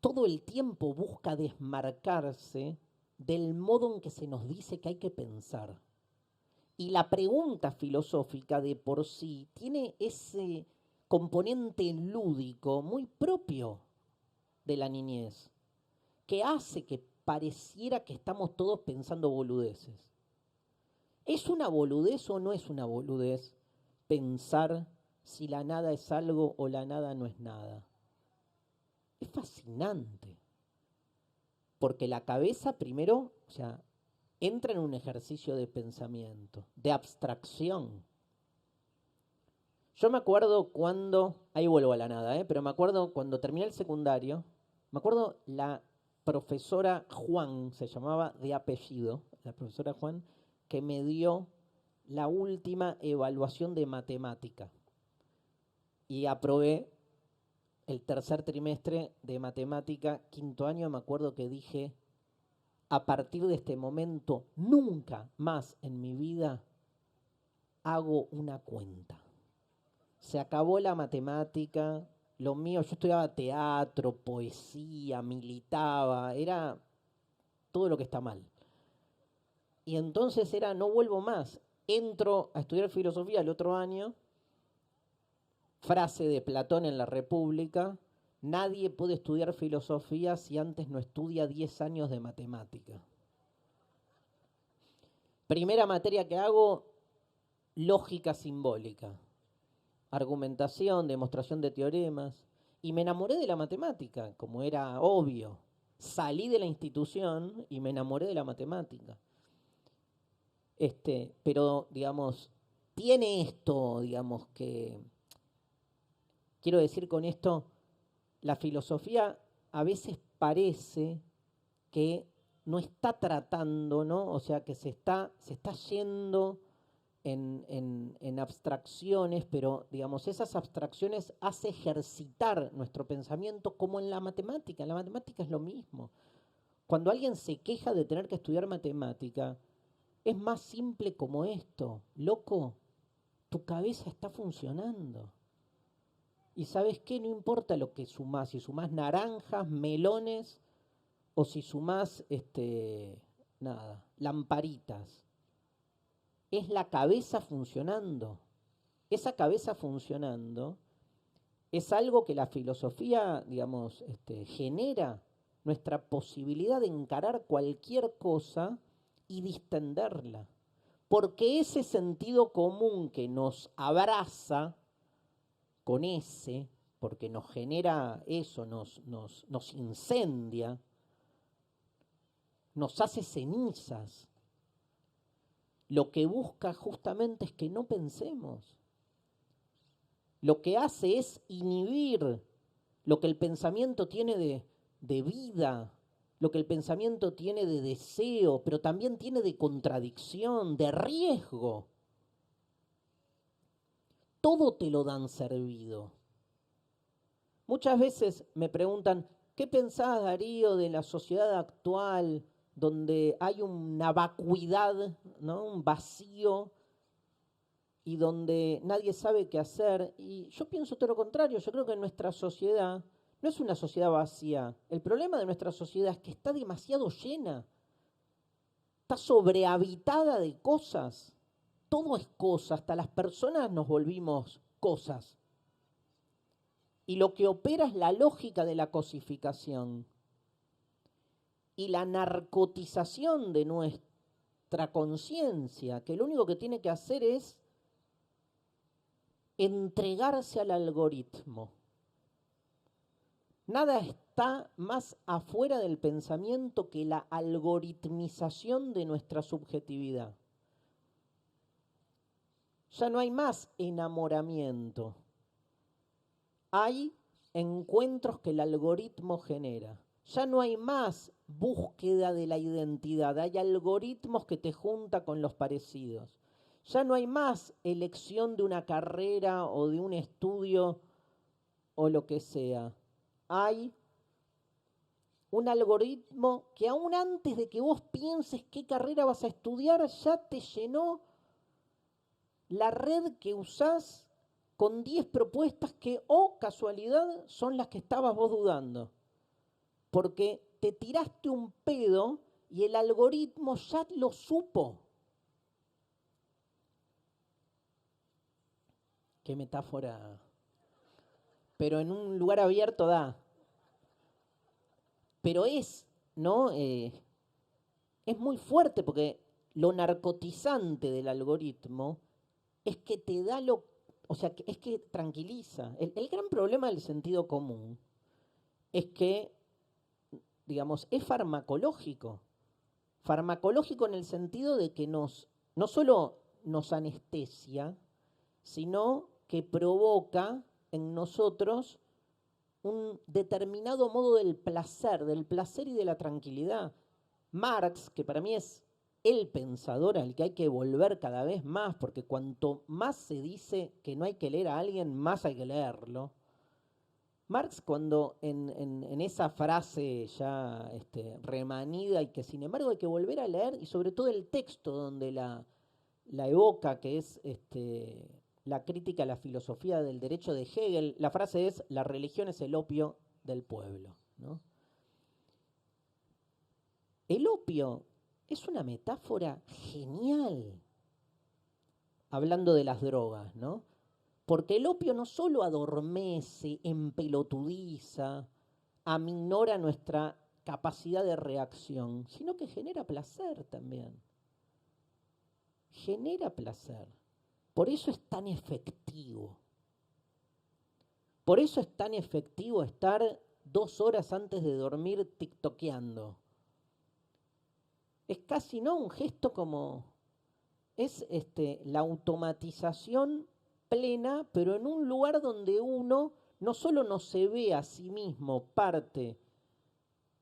todo el tiempo busca desmarcarse del modo en que se nos dice que hay que pensar. Y la pregunta filosófica de por sí tiene ese componente lúdico muy propio de la niñez, que hace que pareciera que estamos todos pensando boludeces. ¿Es una boludez o no es una boludez pensar si la nada es algo o la nada no es nada? Es fascinante. Porque la cabeza primero, o sea, entra en un ejercicio de pensamiento, de abstracción. Yo me acuerdo cuando, ahí vuelvo a la nada, pero me acuerdo cuando terminé el secundario, me acuerdo la profesora Juan, se llamaba de apellido, la profesora Juan, que me dio la última evaluación de matemática. y aprobé el tercer trimestre de matemática, quinto año. Me acuerdo que dije, a partir de este momento, nunca más en mi vida hago una cuenta. Se acabó la matemática, lo mío, yo estudiaba teatro, poesía, militaba, era todo lo que está mal. Y entonces era, no vuelvo más. Entro a estudiar filosofía el otro año, frase de Platón en la República: nadie puede estudiar filosofía si antes no estudia 10 años de matemática. Primera materia que hago, lógica simbólica, argumentación, demostración de teoremas, y me enamoré de la matemática, como era obvio. Salí de la institución y me enamoré de la matemática. Pero, digamos, tiene esto, digamos, que quiero decir con esto, la filosofía a veces parece que no está tratando, ¿no? O sea, que se está yendo en abstracciones, pero, digamos, esas abstracciones hace ejercitar nuestro pensamiento como en la matemática. En la matemática es lo mismo. Cuando alguien se queja de tener que estudiar matemática, es más simple como esto. Loco, tu cabeza está funcionando. Y ¿sabes qué? No importa lo que sumás, si sumás naranjas, melones, o si sumás, lamparitas. Es la cabeza funcionando. Esa cabeza funcionando es algo que la filosofía, digamos, genera, nuestra posibilidad de encarar cualquier cosa y distenderla. Porque ese sentido común que nos abraza con ese, porque nos genera eso, nos incendia, nos hace cenizas. Lo que busca justamente es que no pensemos. Lo que hace es inhibir lo que el pensamiento tiene de vida, lo que el pensamiento tiene de deseo, pero también tiene de contradicción, de riesgo. Todo te lo dan servido. Muchas veces me preguntan, ¿qué pensás, Darío, de la sociedad actual, donde hay una vacuidad, ¿no? Un vacío, y donde nadie sabe qué hacer? Y yo pienso todo lo contrario. Yo creo que nuestra sociedad no es una sociedad vacía. El problema de nuestra sociedad es que está demasiado llena, está sobrehabitada de cosas. Todo es cosa, hasta las personas nos volvimos cosas. Y lo que opera es la lógica de la cosificación y la narcotización de nuestra conciencia, que lo único que tiene que hacer es entregarse al algoritmo. Nada está más afuera del pensamiento que la algoritmización de nuestra subjetividad. Ya no hay más enamoramiento. Hay encuentros que el algoritmo genera. Ya no hay más búsqueda de la identidad. Hay algoritmos que te juntan con los parecidos. Ya no hay más elección de una carrera o de un estudio o lo que sea. Hay un algoritmo que aún antes de que vos pienses qué carrera vas a estudiar, ya te llenó la red que usás con 10 propuestas que, casualidad, son las que estabas vos dudando. Porque te tiraste un pedo y el algoritmo ya lo supo. Qué metáfora. Pero en un lugar abierto da. Pero ¿no? Es muy fuerte, porque lo narcotizante del algoritmo es que te da o sea, es que tranquiliza. El gran problema del sentido común es que, digamos, es farmacológico. Farmacológico en el sentido de que no solo nos anestesia, sino que provoca en nosotros un determinado modo del placer y de la tranquilidad. Marx, que para mí es el pensador al que hay que volver cada vez más, porque cuanto más se dice que no hay que leer a alguien, más hay que leerlo. Marx, cuando en esa frase ya remanida y que sin embargo hay que volver a leer, y sobre todo el texto donde la evoca, que es la crítica a la filosofía del derecho de Hegel, la frase es: la religión es el opio del pueblo, ¿no? El opio es una metáfora genial, hablando de las drogas, ¿no? Porque el opio no solo adormece, empelotudiza, aminora nuestra capacidad de reacción, sino que genera placer también. Genera placer. Por eso es tan efectivo. Por eso es tan efectivo estar 2 horas antes de dormir tiktokeando. Es casi no un gesto como... Es la automatización plena, pero en un lugar donde uno no solo no se ve a sí mismo parte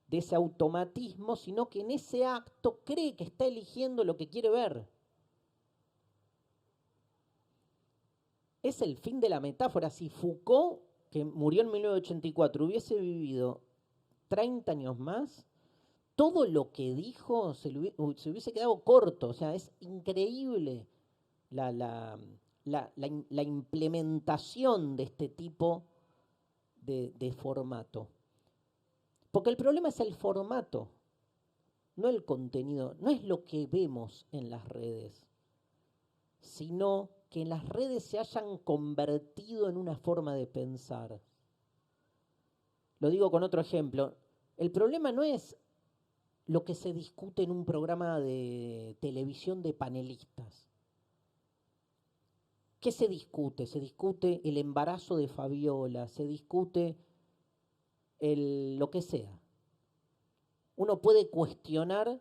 de ese automatismo, sino que en ese acto cree que está eligiendo lo que quiere ver. Es el fin de la metáfora. Si Foucault, que murió en 1984, hubiese vivido 30 años más, todo lo que dijo se hubiese quedado corto. O sea, es increíble la implementación de este tipo de formato. Porque el problema es el formato, no el contenido, no es lo que vemos en las redes, sino que en las redes se hayan convertido en una forma de pensar. Lo digo con otro ejemplo. El problema no es lo que se discute en un programa de televisión de panelistas. ¿Qué se discute? Se discute el embarazo de Fabiola, se discute lo que sea. Uno puede cuestionar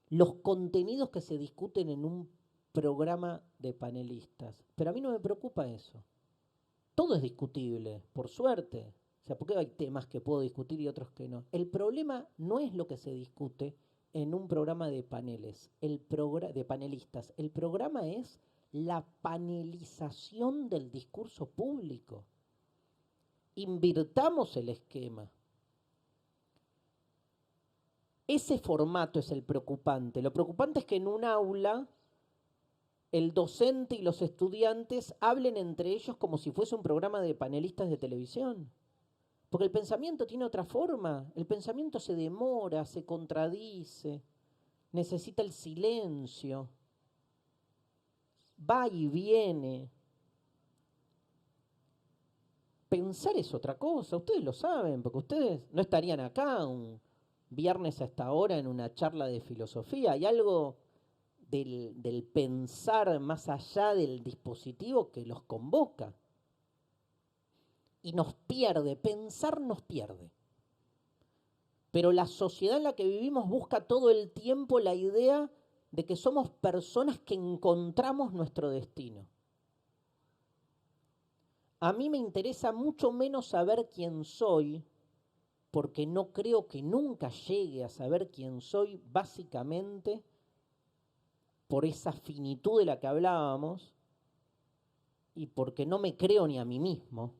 los contenidos que se discuten en un programa de panelistas, pero a mí no me preocupa eso. Todo es discutible, por suerte. O sea, porque hay temas que puedo discutir y otros que no. El problema no es lo que se discute en un programa de paneles, de panelistas. El programa es la panelización del discurso público. Invirtamos el esquema. Ese formato es el preocupante. Lo preocupante es que en un aula el docente y los estudiantes hablen entre ellos como si fuese un programa de panelistas de televisión. Porque el pensamiento tiene otra forma. El pensamiento se demora, se contradice, necesita el silencio, va y viene. Pensar es otra cosa, ustedes lo saben, porque ustedes no estarían acá un viernes a esta hora en una charla de filosofía. Hay algo del pensar más allá del dispositivo que los convoca. Y nos pierde, pensar nos pierde. Pero la sociedad en la que vivimos busca todo el tiempo la idea de que somos personas que encontramos nuestro destino. A mí me interesa mucho menos saber quién soy, porque no creo que nunca llegue a saber quién soy, básicamente por esa finitud de la que hablábamos y porque no me creo ni a mí mismo.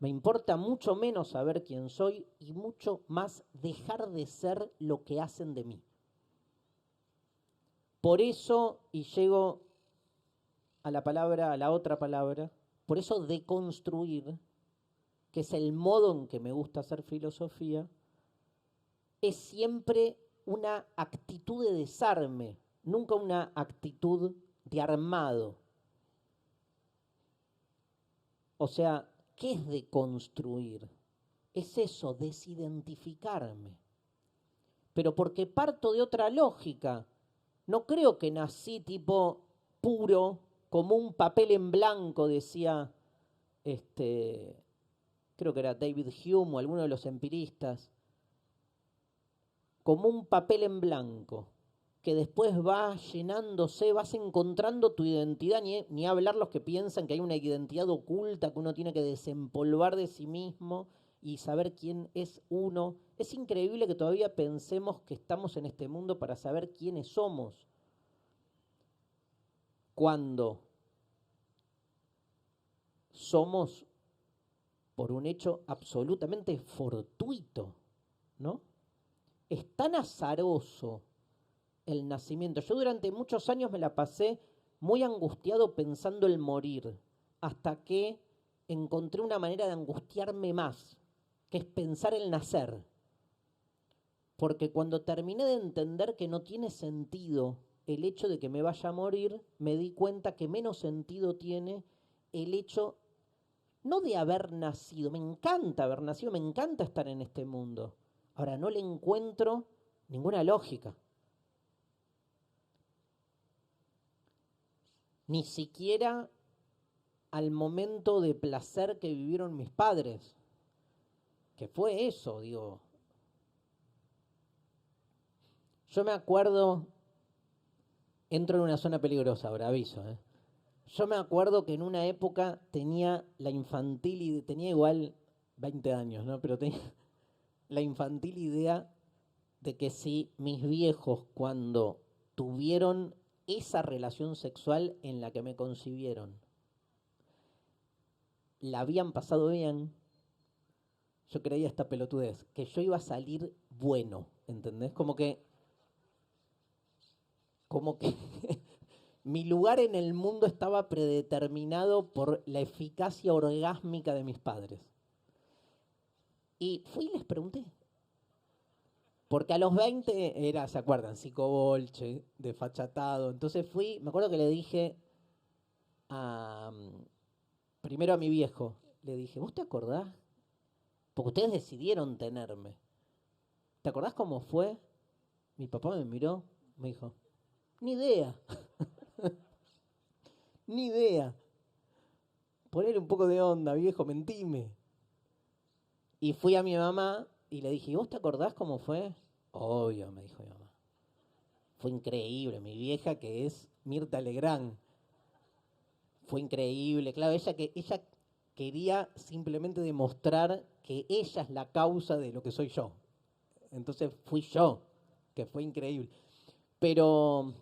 Me importa mucho menos saber quién soy y mucho más dejar de ser lo que hacen de mí. Por eso, y llego a la otra palabra, por eso deconstruir, que es el modo en que me gusta hacer filosofía, es siempre una actitud de desarme, nunca una actitud de armado. O sea, ¿qué es deconstruir? Es eso, desidentificarme. Pero porque parto de otra lógica. No creo que nací tipo puro, como un papel en blanco, decía, creo que era David Hume o alguno de los empiristas, como un papel en blanco, que después va llenándose, vas encontrando tu identidad, ni hablar los que piensan que hay una identidad oculta que uno tiene que desempolvar de sí mismo y saber quién es uno. Es increíble que todavía pensemos que estamos en este mundo para saber quiénes somos. Cuando somos por un hecho absolutamente fortuito, ¿no? Es tan azaroso el nacimiento. Yo durante muchos años me la pasé muy angustiado pensando el morir, hasta que encontré una manera de angustiarme más, que es pensar el nacer. Porque cuando terminé de entender que no tiene sentido el hecho de que me vaya a morir, me di cuenta que menos sentido tiene el hecho, no de haber nacido, me encanta haber nacido, me encanta estar en este mundo. Ahora, no le encuentro ninguna lógica. Ni siquiera al momento de placer que vivieron mis padres, que fue eso, digo. Yo me acuerdo, entro en una zona peligrosa, ahora aviso, Yo me acuerdo que en una época tenía la infantil y tenía igual 20 años, ¿no? Pero tenía la infantil idea de que si mis viejos cuando tuvieron esa relación sexual en la que me concibieron, la habían pasado bien, yo creía esta pelotudez, que yo iba a salir bueno, ¿entendés? Como que mi lugar en el mundo estaba predeterminado por la eficacia orgásmica de mis padres. Y fui y les pregunté. Porque a los 20 era, ¿se acuerdan? Psicobolche, desfachatado. Entonces fui, me acuerdo que le dije a, primero a mi viejo, le dije, ¿vos te acordás? Porque ustedes decidieron tenerme. ¿Te acordás cómo fue? Mi papá me miró, me dijo, ni idea, ni idea. Poner un poco de onda, viejo, mentime. Y fui a mi mamá y le dije, ¿y vos te acordás cómo fue? Obvio, me dijo mi mamá. Fue increíble, mi vieja que es Mirta Legrand. Fue increíble, claro, ella quería simplemente demostrar que ella es la causa de lo que soy yo. Entonces fui yo, que fue increíble. Pero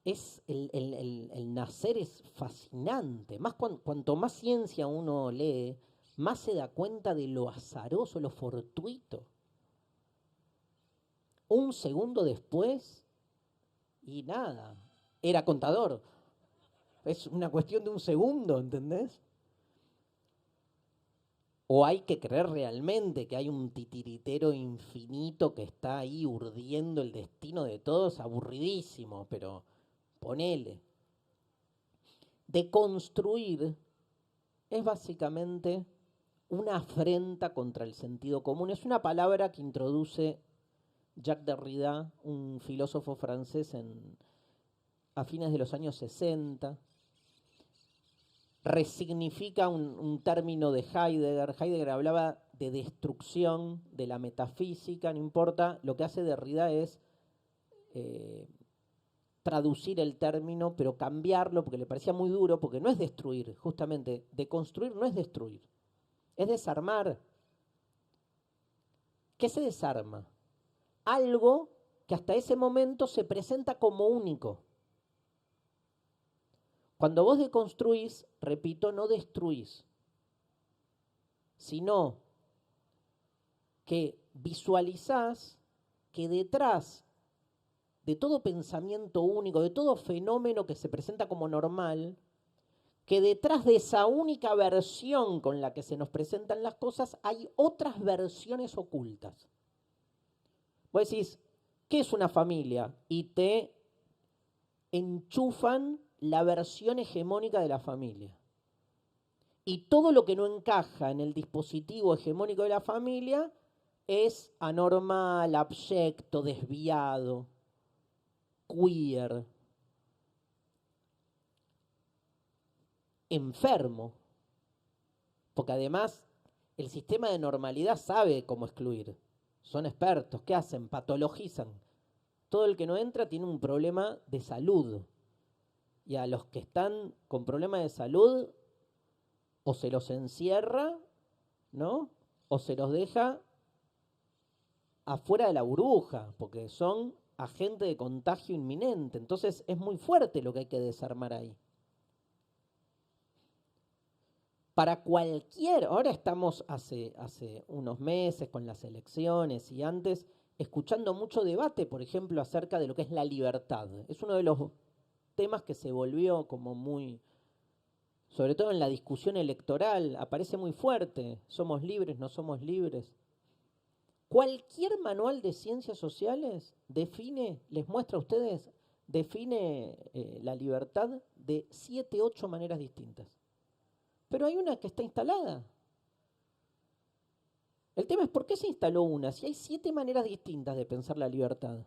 el nacer es fascinante. Más cuanto más ciencia uno lee, más se da cuenta de lo azaroso, lo fortuito. Un segundo después, y nada, era contador. Es una cuestión de un segundo, ¿entendés? O hay que creer realmente que hay un titiritero infinito que está ahí urdiendo el destino de todos, aburridísimo, pero ponele. Deconstruir es básicamente una afrenta contra el sentido común. Es una palabra que introduce Jacques Derrida, un filósofo francés a fines de los años 60. Resignifica un término de Heidegger. Heidegger hablaba de destrucción de la metafísica, no importa. Lo que hace Derrida es traducir el término, pero cambiarlo, porque le parecía muy duro, porque no es destruir, justamente, deconstruir no es destruir, es desarmar. ¿Qué se desarma? Algo que hasta ese momento se presenta como único. Cuando vos deconstruís, repito, no destruís, sino que visualizás que detrás de todo pensamiento único, de todo fenómeno que se presenta como normal, que detrás de esa única versión con la que se nos presentan las cosas hay otras versiones ocultas. Vos decís, ¿qué es una familia? Y te enchufan la versión hegemónica de la familia. Y todo lo que no encaja en el dispositivo hegemónico de la familia es anormal, abyecto, desviado, queer, enfermo. Porque además el sistema de normalidad sabe cómo excluir. Son expertos. ¿Qué hacen? Patologizan. Todo el que no entra tiene un problema de salud. Y a los que están con problemas de salud o se los encierra ¿no? O se los deja afuera de la burbuja, porque son agentes de contagio inminente. Entonces es muy fuerte lo que hay que desarmar ahí. Para cualquier, ahora estamos hace unos meses con las elecciones y antes, escuchando mucho debate, por ejemplo, acerca de lo que es la libertad. Es uno de los temas que se volvió como muy, sobre todo en la discusión electoral, aparece muy fuerte. ¿Somos libres? ¿No somos libres? Cualquier manual de ciencias sociales define, les muestra a ustedes, define la libertad de 7, 8 maneras distintas. Pero hay una que está instalada. El tema es por qué se instaló una, si hay 7 maneras distintas de pensar la libertad.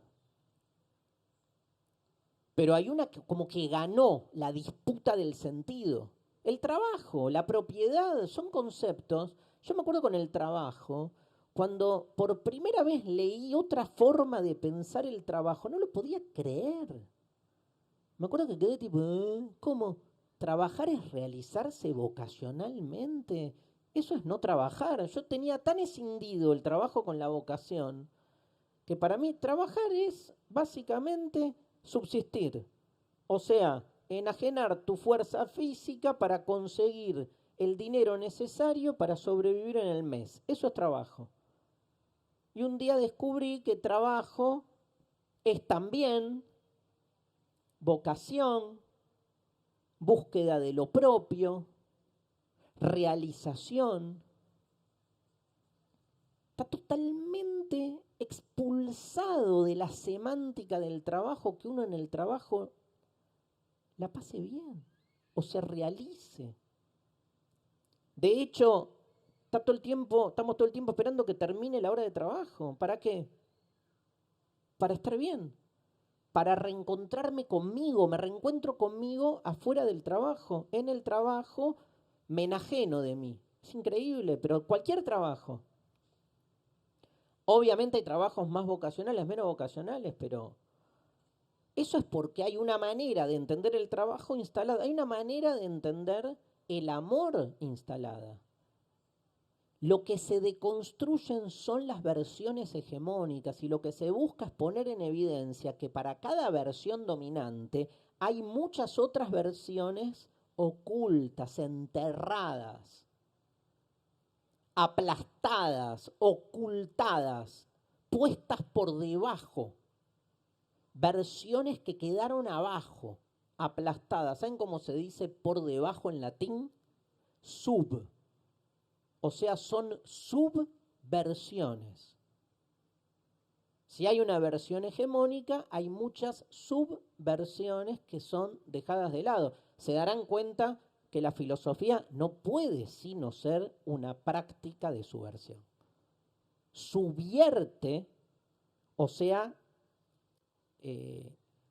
Pero hay una que como que ganó la disputa del sentido. El trabajo, la propiedad, son conceptos. Yo me acuerdo con el trabajo, cuando por primera vez leí otra forma de pensar el trabajo, no lo podía creer. Me acuerdo que quedé tipo, ¿cómo? ¿Trabajar es realizarse vocacionalmente? Eso es no trabajar. Yo tenía tan escindido el trabajo con la vocación que para mí trabajar es básicamente subsistir. O sea, enajenar tu fuerza física para conseguir el dinero necesario para sobrevivir en el mes. Eso es trabajo. Y un día descubrí que trabajo es también vocación, búsqueda de lo propio, realización. Está totalmente expulsado de la semántica del trabajo, que uno en el trabajo la pase bien o se realice. De hecho, estamos todo el tiempo esperando que termine la hora de trabajo. ¿Para qué? Para estar bien, para reencontrarme conmigo. Me reencuentro conmigo afuera del trabajo. En el trabajo me enajeno de mí. Es increíble, pero cualquier trabajo. Obviamente hay trabajos más vocacionales, menos vocacionales, pero eso es porque hay una manera de entender el trabajo instalada, hay una manera de entender el amor instalada. Lo que se deconstruyen son las versiones hegemónicas y lo que se busca es poner en evidencia que para cada versión dominante hay muchas otras versiones ocultas, enterradas, aplastadas, ocultadas, puestas por debajo. Versiones que quedaron abajo, aplastadas. ¿Saben cómo se dice por debajo en latín? Sub. O sea, son subversiones. Si hay una versión hegemónica, hay muchas subversiones que son dejadas de lado. Se darán cuenta que la filosofía no puede sino ser una práctica de subversión. Subvierte, o sea,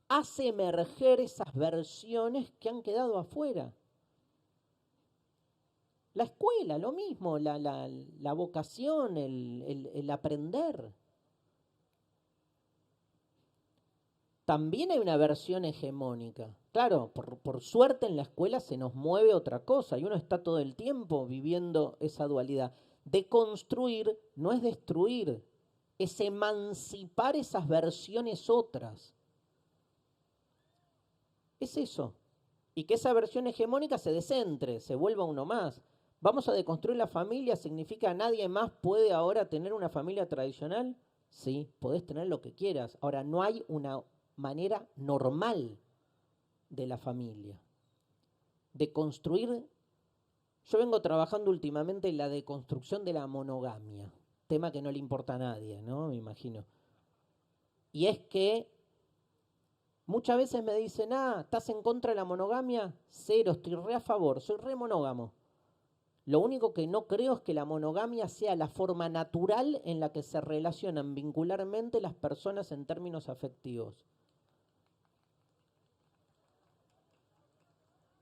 hace emerger esas versiones que han quedado afuera. La escuela, lo mismo, la vocación, el aprender. También hay una versión hegemónica. Claro, por suerte en la escuela se nos mueve otra cosa y uno está todo el tiempo viviendo esa dualidad. Deconstruir no es destruir, es emancipar esas versiones otras. Es eso. Y que esa versión hegemónica se descentre, se vuelva uno más. Vamos a deconstruir la familia, ¿significa nadie más puede ahora tener una familia tradicional? Sí, podés tener lo que quieras. Ahora, no hay una manera normal de la familia. De construir, yo vengo trabajando últimamente en la deconstrucción de la monogamia, tema que no le importa a nadie, ¿no? Me imagino. Y es que muchas veces me dicen, ¿estás en contra de la monogamia? Cero, estoy re a favor, soy re monógamo. Lo único que no creo es que la monogamia sea la forma natural en la que se relacionan vincularmente las personas en términos afectivos.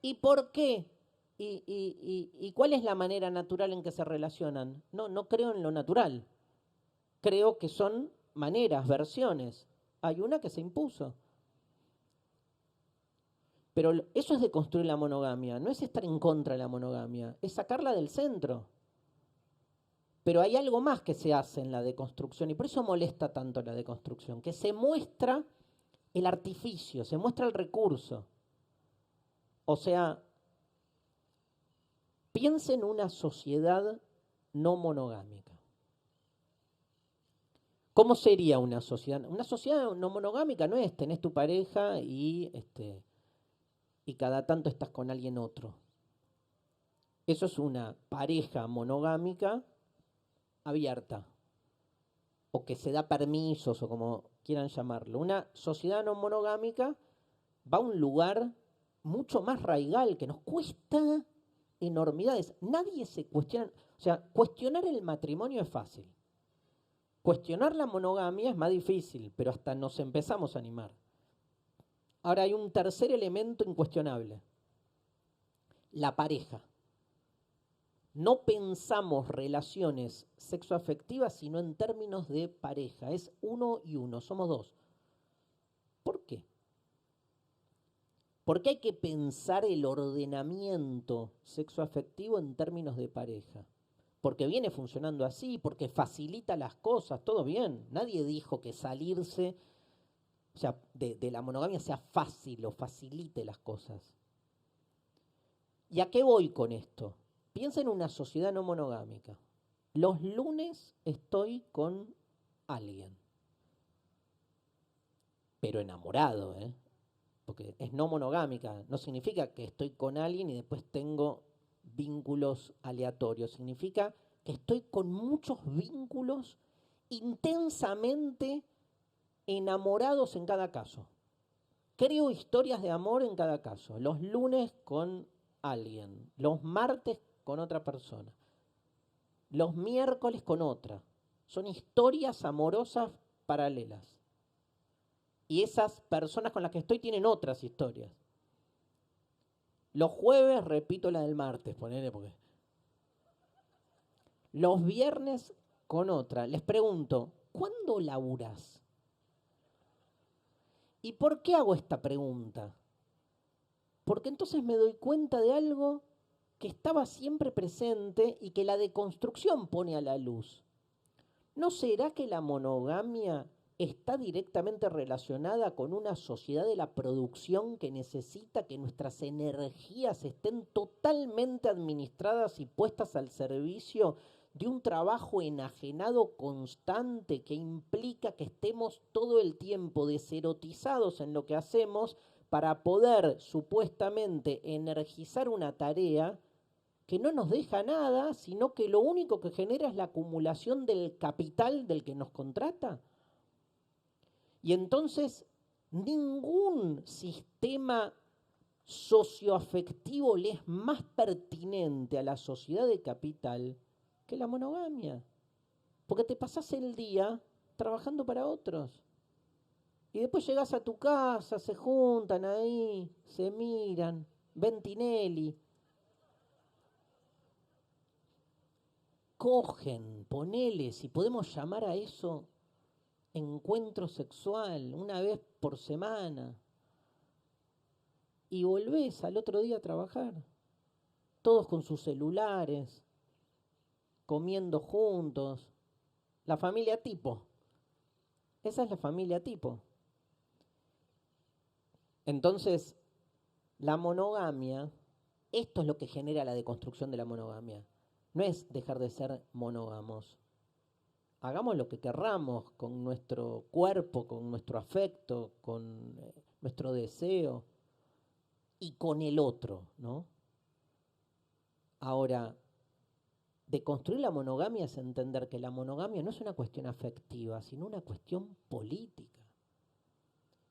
¿Y por qué? ¿Y cuál es la manera natural en que se relacionan? No creo en lo natural. Creo que son maneras, versiones. Hay una que se impuso. Pero eso es de construir la monogamia, no es estar en contra de la monogamia, es sacarla del centro. Pero hay algo más que se hace en la deconstrucción y por eso molesta tanto la deconstrucción, que se muestra el artificio, se muestra el recurso. O sea, piensa en una sociedad no monogámica. ¿Cómo sería una sociedad? Una sociedad no monogámica no es tenés tu pareja y cada tanto estás con alguien otro. Eso es una pareja monogámica abierta, o que se da permisos, o como quieran llamarlo. Una sociedad no monogámica va a un lugar mucho más raigal, que nos cuesta enormidades. Nadie se cuestiona, o sea, cuestionar el matrimonio es fácil. Cuestionar la monogamia es más difícil, pero hasta nos empezamos a animar. Ahora hay un tercer elemento incuestionable, la pareja. No pensamos relaciones sexoafectivas sino en términos de pareja. Es uno y uno, somos dos. ¿Por qué? ¿Por qué hay que pensar el ordenamiento sexoafectivo en términos de pareja? Porque viene funcionando así, porque facilita las cosas, todo bien. Nadie dijo que salirse, o sea, de la monogamia sea fácil o facilite las cosas. ¿Y a qué voy con esto? Piensa en una sociedad no monogámica. Los lunes estoy con alguien, pero enamorado, porque es no monogámica. No significa que estoy con alguien y después tengo vínculos aleatorios. Significa que estoy con muchos vínculos intensamente enamorados en cada caso. Creo historias de amor en cada caso. Los lunes con alguien, los martes con otra persona, los miércoles con otra. Son historias amorosas paralelas. Y esas personas con las que estoy tienen otras historias. Los jueves repito la del martes, ponele porque. Los viernes con otra. Les pregunto, ¿cuándo laburás? ¿Y por qué hago esta pregunta? Porque entonces me doy cuenta de algo que estaba siempre presente y que la deconstrucción pone a la luz. ¿No será que la monogamia está directamente relacionada con una sociedad de la producción que necesita que nuestras energías estén totalmente administradas y puestas al servicio de un trabajo enajenado constante que implica que estemos todo el tiempo deserotizados en lo que hacemos para poder supuestamente energizar una tarea que no nos deja nada, sino que lo único que genera es la acumulación del capital del que nos contrata? Y entonces ningún sistema socioafectivo le es más pertinente a la sociedad de capital que la monogamia. Porque te pasás el día trabajando para otros. Y después llegás a tu casa, se juntan ahí, se miran, ven Tinelli, cogen, ponele, si podemos llamar a eso encuentro sexual, una vez por semana. Y volvés al otro día a trabajar. Todos con sus celulares, comiendo juntos. La familia tipo. Esa es la familia tipo. Entonces, la monogamia, esto es lo que genera la deconstrucción de la monogamia. No es dejar de ser monógamos. Hagamos lo que querramos con nuestro cuerpo, con nuestro afecto, con nuestro deseo y con el otro, ¿no? Ahora, deconstruir la monogamia es entender que la monogamia no es una cuestión afectiva, sino una cuestión política.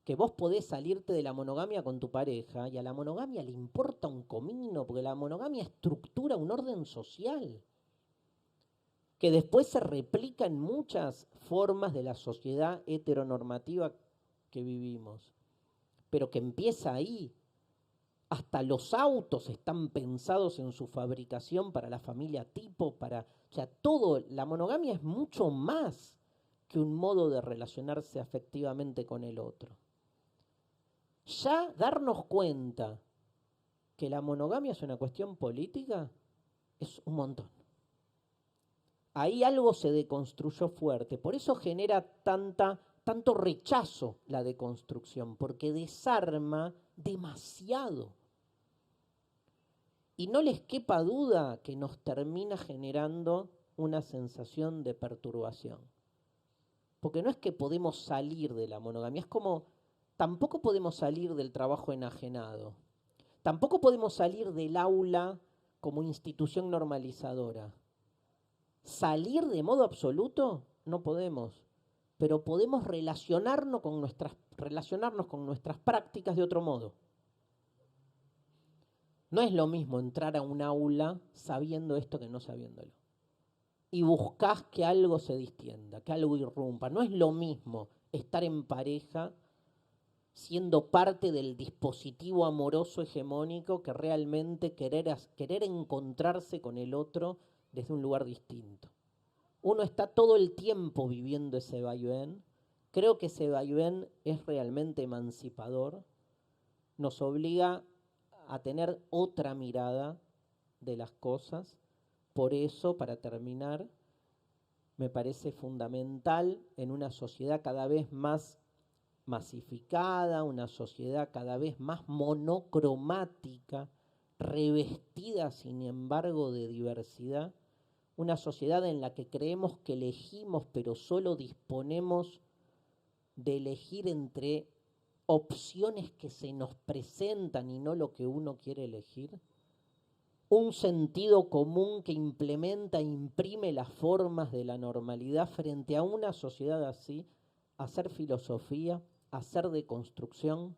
Que vos podés salirte de la monogamia con tu pareja y a la monogamia le importa un comino, porque la monogamia estructura un orden social que después se replica en muchas formas de la sociedad heteronormativa que vivimos, pero que empieza ahí. Hasta los autos están pensados en su fabricación para la familia tipo, o sea, todo, la monogamia es mucho más que un modo de relacionarse afectivamente con el otro. Ya darnos cuenta que la monogamia es una cuestión política es un montón. ahí algo se deconstruyó fuerte. Por eso genera tanto rechazo la deconstrucción, porque desarma demasiado. Y no les quepa duda que nos termina generando una sensación de perturbación. Porque no es que podemos salir de la monogamia, es como tampoco podemos salir del trabajo enajenado. Tampoco podemos salir del aula como institución normalizadora. Salir de modo absoluto no podemos, pero podemos relacionarnos con nuestras prácticas de otro modo. No es lo mismo entrar a un aula sabiendo esto que no sabiéndolo. Y buscás que algo se distienda, que algo irrumpa. No es lo mismo estar en pareja siendo parte del dispositivo amoroso hegemónico que realmente querer encontrarse con el otro desde un lugar distinto. Uno está todo el tiempo viviendo ese vaivén. Creo que ese vaivén es realmente emancipador. Nos obliga a tener otra mirada de las cosas. Por eso, para terminar, me parece fundamental en una sociedad cada vez más masificada, una sociedad cada vez más monocromática, revestida sin embargo de diversidad, una sociedad en la que creemos que elegimos, pero solo disponemos de elegir entre opciones que se nos presentan y no lo que uno quiere elegir. Un sentido común que implementa e imprime las formas de la normalidad frente a una sociedad así, hacer filosofía, hacer deconstrucción,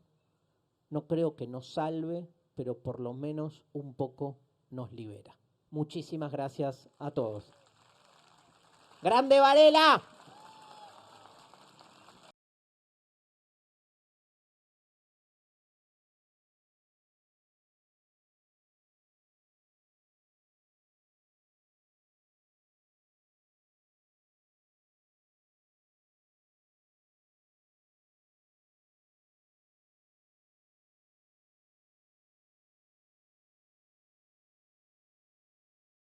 no creo que nos salve, pero por lo menos un poco nos libera. Muchísimas gracias a todos. ¡Grande Varela!